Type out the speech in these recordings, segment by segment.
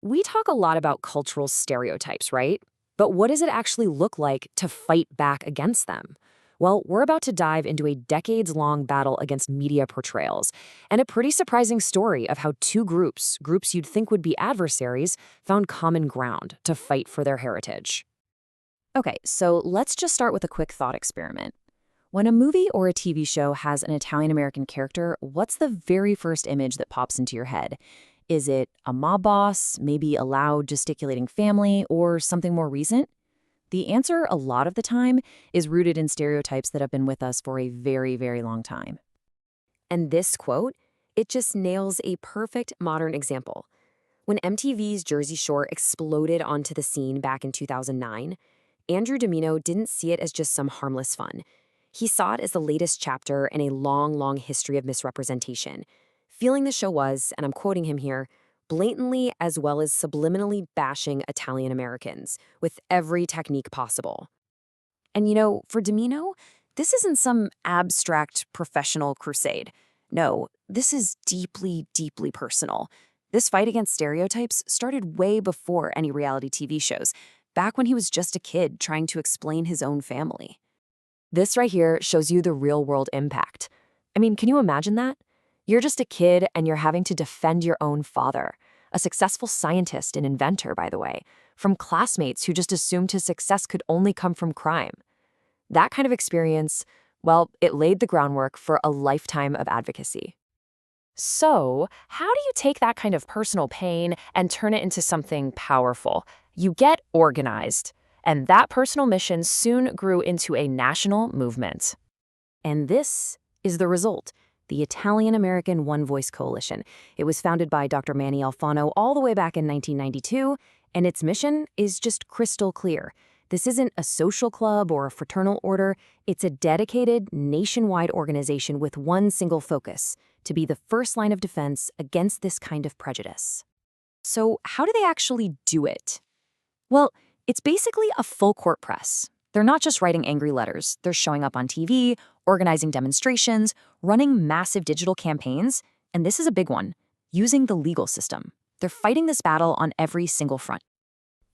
We talk a lot about cultural stereotypes, right? But what does it actually look like to fight back against them? Well, we're about to dive into a decades-long battle against media portrayals, and a pretty surprising story of how two groups you'd think would be adversaries, found common ground to fight for their heritage. Okay, so let's just start with a quick thought experiment. When a movie or a TV show has an Italian American character, what's the very first image that pops into your head? Is it a mob boss, maybe a loud gesticulating family, or something more recent? The answer, a lot of the time, is rooted in stereotypes that have been with us for a very, very long time. And this quote, it just nails a perfect modern example. When MTV's Jersey Shore exploded onto the scene back in 2009, Andrew DiMino didn't see it as just some harmless fun. He saw it as the latest chapter in a long, long history of misrepresentation. Feeling the show was, and I'm quoting him here, blatantly as well as subliminally bashing Italian Americans with every technique possible. And for Domino, this isn't some abstract professional crusade. No, this is deeply, deeply personal. This fight against stereotypes started way before any reality TV shows, back when he was just a kid trying to explain his own family. This right here shows you the real-world impact. I mean, can you imagine that? You're just a kid and you're having to defend your own father, a successful scientist and inventor, by the way, from classmates who just assumed his success could only come from crime. That kind of experience, well, it laid the groundwork for a lifetime of advocacy. So, how do you take that kind of personal pain and turn it into something powerful? You get organized. And that personal mission soon grew into a national movement. And this is the result. The Italian-American One Voice Coalition. It was founded by Dr. Manny Alfano all the way back in 1992, and its mission is just crystal clear. This isn't a social club or a fraternal order. It's a dedicated, nationwide organization with one single focus, to be the first line of defense against this kind of prejudice. So how do they actually do it? Well, it's basically a full-court press. They're not just writing angry letters. They're showing up on TV, organizing demonstrations, running massive digital campaigns, and this is a big one, using the legal system. They're fighting this battle on every single front.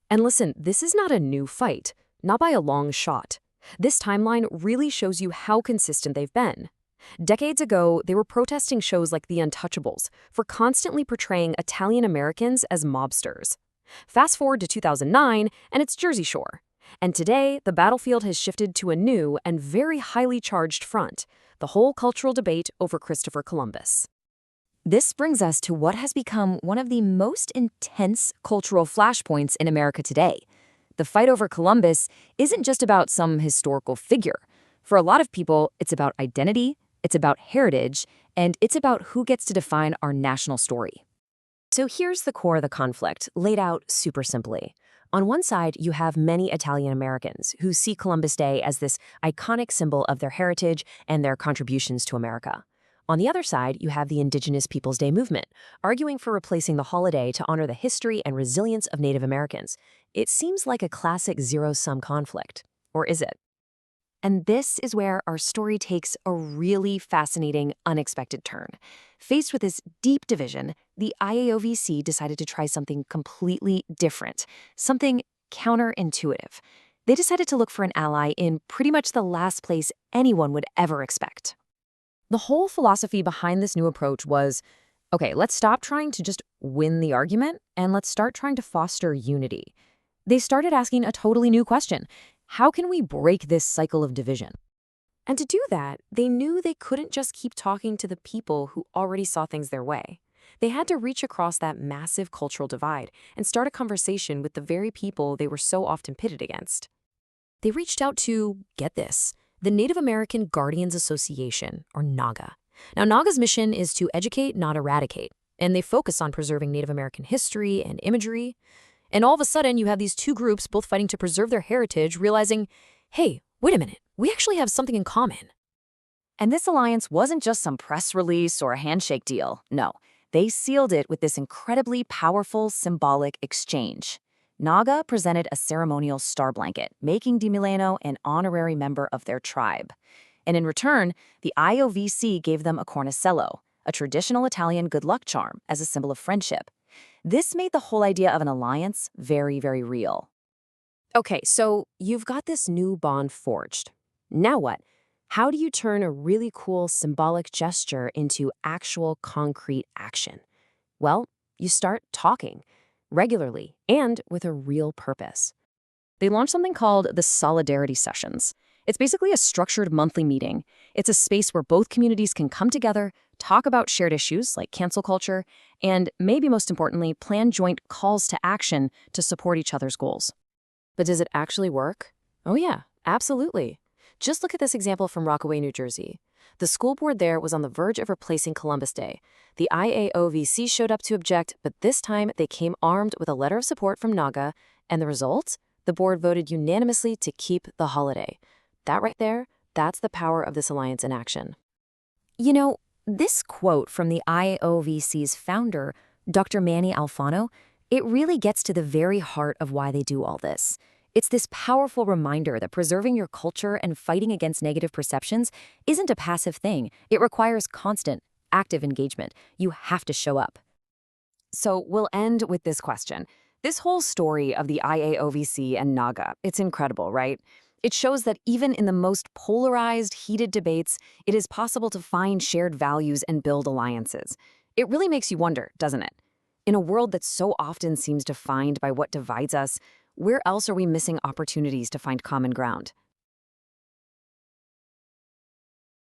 And listen, this is not a new fight, not by a long shot. This timeline really shows you how consistent they've been. Decades ago, they were protesting shows like The Untouchables for constantly portraying Italian Americans as mobsters. Fast forward to 2009, and it's Jersey Shore. And today, the battlefield has shifted to a new and very highly charged front, the whole cultural debate over Christopher Columbus. This brings us to what has become one of the most intense cultural flashpoints in America today. The fight over Columbus isn't just about some historical figure. For a lot of people, it's about identity, it's about heritage, and it's about who gets to define our national story. So here's the core of the conflict, laid out super simply. On one side, you have many Italian Americans who see Columbus Day as this iconic symbol of their heritage and their contributions to America. On the other side, you have the Indigenous Peoples Day movement, arguing for replacing the holiday to honor the history and resilience of Native Americans. It seems like a classic zero-sum conflict. Or is it? And this is where our story takes a really fascinating, unexpected turn. Faced with this deep division, the IAOVC decided to try something completely different, something counterintuitive. They decided to look for an ally in pretty much the last place anyone would ever expect. The whole philosophy behind this new approach was, okay, let's stop trying to just win the argument and let's start trying to foster unity. They started asking a totally new question. How can we break this cycle of division? And to do that, they knew they couldn't just keep talking to the people who already saw things their way. They had to reach across that massive cultural divide and start a conversation with the very people they were so often pitted against. They reached out to, get this, the Native American Guardians Association, or NAGA. Now, NAGA's mission is to educate, not eradicate, and they focus on preserving Native American history and imagery. And all of a sudden, you have these two groups both fighting to preserve their heritage, realizing, hey, wait a minute, we actually have something in common. And this alliance wasn't just some press release or a handshake deal. No, they sealed it with this incredibly powerful symbolic exchange. NAGA presented a ceremonial star blanket, making DiMilano an honorary member of their tribe. And in return, the IOVC gave them a cornicello, a traditional Italian good luck charm, as a symbol of friendship. This made the whole idea of an alliance very, very real. Okay, so you've got this new bond forged. Now what? How do you turn a really cool symbolic gesture into actual concrete action? Well, you start talking regularly and with a real purpose. They launched something called the Solidarity Sessions. It's basically a structured monthly meeting. It's a space where both communities can come together, talk about shared issues like cancel culture, and maybe most importantly, plan joint calls to action to support each other's goals. But does it actually work? Oh yeah, absolutely. Just look at this example from Rockaway, New Jersey. The school board there was on the verge of replacing Columbus Day. The IAOVC showed up to object, but this time they came armed with a letter of support from NAGA, and the result? The board voted unanimously to keep the holiday. That right there, that's the power of this alliance in action. You know, this quote from the IAOVC's founder, Dr. Manny Alfano, it really gets to the very heart of why they do all this. It's this powerful reminder that preserving your culture and fighting against negative perceptions isn't a passive thing. It requires constant, active engagement. You have to show up. So we'll end with this question. This whole story of the IAOVC and NAGA, it's incredible, right? It shows that even in the most polarized, heated debates, it is possible to find shared values and build alliances. It really makes you wonder, doesn't it? In a world that so often seems defined by what divides us, where else are we missing opportunities to find common ground?